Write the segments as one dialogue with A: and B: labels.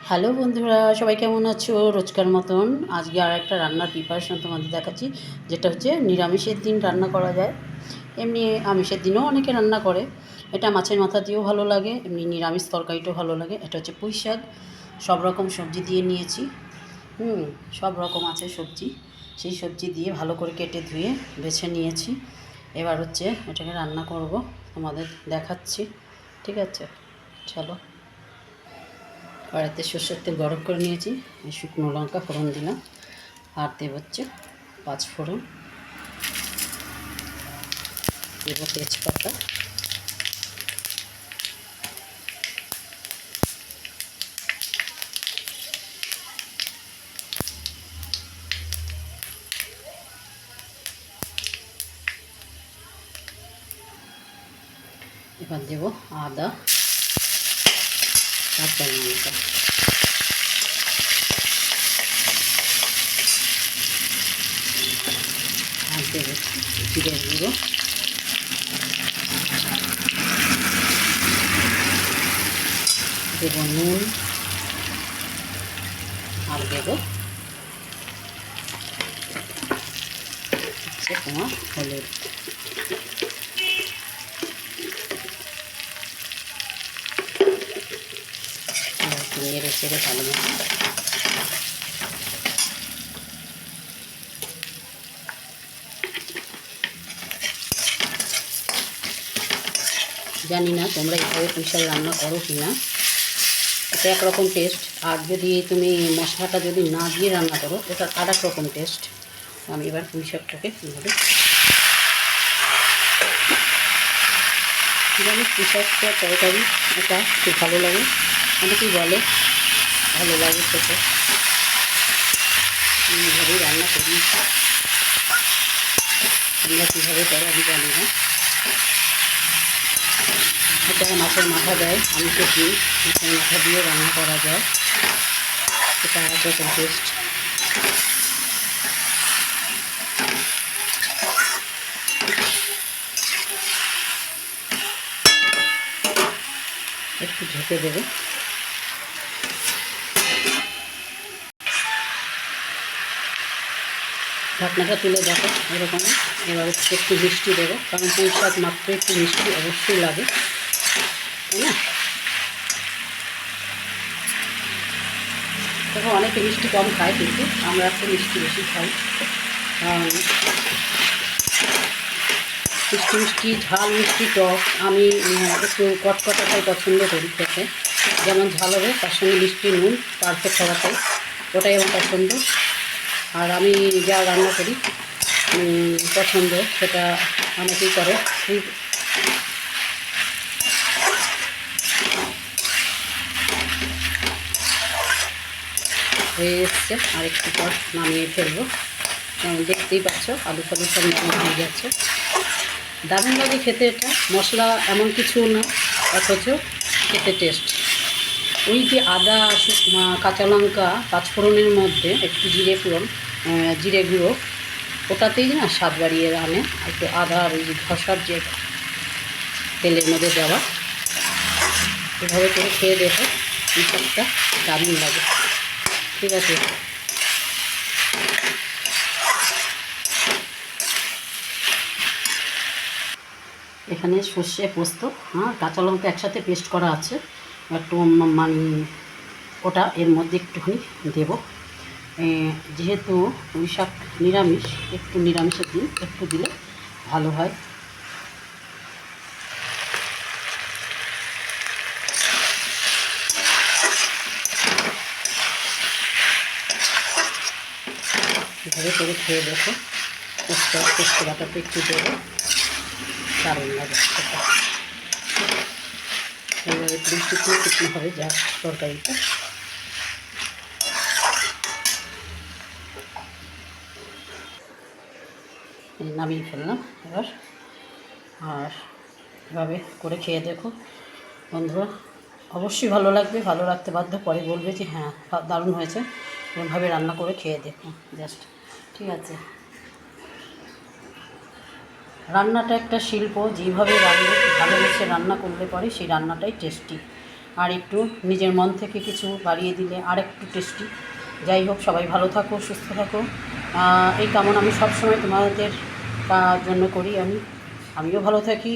A: Hello বন্ধুরা, সবাই কেমন আছো? রোজকার মতন আজকে আর একটা রান্নার প্রিপারেশন তোমাদের দেখাচ্ছি, যেটা হচ্ছে নিরামিষের দিন রান্না করা যায়। এমনি আমিষের দিনেও অনেকে রান্না করে। এটা মাছের মাথা দিয়েও ভালো লাগে, এমনি নিরামিষ তরকারিটাও ভালো লাগে। এটা হচ্ছে পুঁই শাক, সব রকম সবজি দিয়ে নিয়েছি। সব রকম আছে সবজি, সেই সবজি দিয়ে ভালো করে কেটে ধুয়ে বেছে নিয়েছি। এবার হচ্ছে এটাকে রান্না করব, তোমাদের দেখাচ্ছি। ঠিক আছে, চলো। কড়াইতে সর্ষের তেল গরম করে নিয়েছি, শুকনো লঙ্কা ফোড়ন দিলাম, আর দেব হচ্ছে 5 ফোড়ন, দেব তেজপাতা, এবার দেব আদা, কাঁচা লঙ্কা, আর দেব জিরের গুঁড়ো, দেব নুন, আর দেব হচ্ছে তোমার হলুদ। নেড়ে চেড়ে ভালো মতো জানি না তোমরা এইভাবে পুঁই শাক রান্না করো কি না, এটা একরকম টেস্ট। আর যদি তুমি মশলাটা যদি না দিয়ে রান্না করো, এটা আর এক রকম টেস্ট। আমি এবার পুঁই শাকটাকে কীভাবে নিরামিষ পুঁই শাকটা তরকারি, এটা খুব ভালো লাগে। অনেকেই বলে ভালো লাগে খেতে, এইভাবেই রান্না করি। তোমরা কীভাবে করো আমি জানি না। এটা মাছের মাথা দেয়, আমি তো দিই, মাছের মাথা দিয়ে রান্না করা যায়, এটা আর রকম টেস্ট। একটু ঢেকে দেবে, ঢাকনাটা তুলে দেখো এরকম। এবার একটু মিষ্টি দেবো, কারণ পুঁই শাক মাত্র একটু মিষ্টি অবশ্যই লাগে, তাই না? দেখো অনেকে মিষ্টি কম খায়, কিন্তু আমরা একটু মিষ্টি বেশি খাই। মিষ্টি মিষ্টি ঝাল মিষ্টি টক, আমি একটু কটকটাটাই পছন্দ করি খেতে। যেমন ঝাল হবে তার সঙ্গে মিষ্টি নুন পারফেক্ট হওয়া চাই, ওটাই আমার পছন্দ। আর আমি যা রান্না করি পছন্দ, সেটা অনেকেই করে। হয়ে এসছে, আর একটু পর নামিয়ে ফেলবো। দেখতেই পাচ্ছ আলু ফালু সব নরম হয়ে যাচ্ছে, দারুণ লাগে খেতে। এটা মশলা এমন কিছু না, অথচ খেতে টেস্ট। ওই যে আদা, কাঁচা লঙ্কা, পাঁচফোড়নের মধ্যে একটু জিরে গুঁড়ো, ওটাতেই না স্বাদ বাড়িয়ে আনে। একটু আদা আর ওই ধসার যে তেলের মধ্যে দেওয়া, এভাবে করে খেয়ে দেখো, এই সবটা দারুণ লাগে। ঠিক আছে, এখানে সর্ষে পোস্ত, কাঁচা লঙ্কা একসাথে পেস্ট করা আছে, একটু মানে ওটা এর মধ্যে একটুখানি দেব। যেহেতু পুঁই শাক নিরামিষ, একটু নিরামিষের দিন একটু দিলে ভালো হয়। এভাবে করে খেয়ে দেখো, পোস্ত বাটাতে একটু দেবো, দারুণ লাগে সেটা। এইভাবে একটু শুকনো শুকনো হবে যা তরকারিটা। নামিয়ে ফেললাম এবার। আর এভাবে করে খেয়ে দেখো বন্ধুরা, অবশ্যই ভালো লাগবে, ভালো লাগতে বাধ্য। পরে বলবে যে হ্যাঁ দারুণ হয়েছে, এরকমভাবে রান্না করে খেয়ে দেখো জাস্ট। ঠিক আছে, রান্নাটা একটা শিল্প, যেভাবে ভালোবেসে রান্না করলে পরে সেই রান্নাটাই টেস্টি। আর একটু নিজের মন থেকে কিছু বাড়িয়ে দিলে আর একটু টেস্টি। যাই হোক, সবাই ভালো থাকো, সুস্থ থাকো, এই কামনা আমি সবসময় তোমাদের জন্য করি। আমিও ভালো থাকি,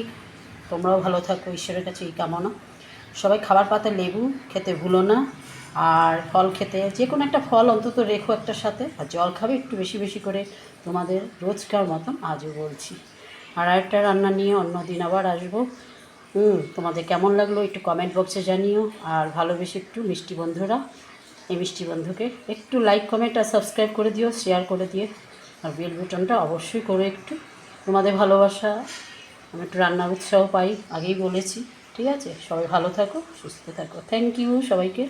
A: তোমরাও ভালো থাকো, ঈশ্বরের কাছে এই কামনা। সবাই খাবার পাতে লেবু খেতে ভুলো না, আর ফল খেতে যে কোনো একটা ফল অন্তত রেখো একটার সাথে, আর জল খাবে একটু বেশি বেশি করে, তোমাদের রোজকার মতন আজও বলছি। আর একটা রান্না নিয়ে অন্য দিন আবার আসবো। তোমাদের কেমন লাগলো একটু কমেন্ট বক্সে জানিও। আর ভালোবেসে একটু মিষ্টি বন্ধুরা, এই মিষ্টি বন্ধুকে একটু লাইক কমেন্ট আর সাবস্ক্রাইব করে দিও, শেয়ার করে দিও, আর বেল বাটনটা অবশ্যই করে একটু। তোমাদের ভালোবাসা আমি একটু রান্নার উৎসাহ পাই, আগেই বলেছি। ঠিক আছে, সবাই ভালো থাকো, সুস্থ থাকো। থ্যাংক ইউ সবাইকে।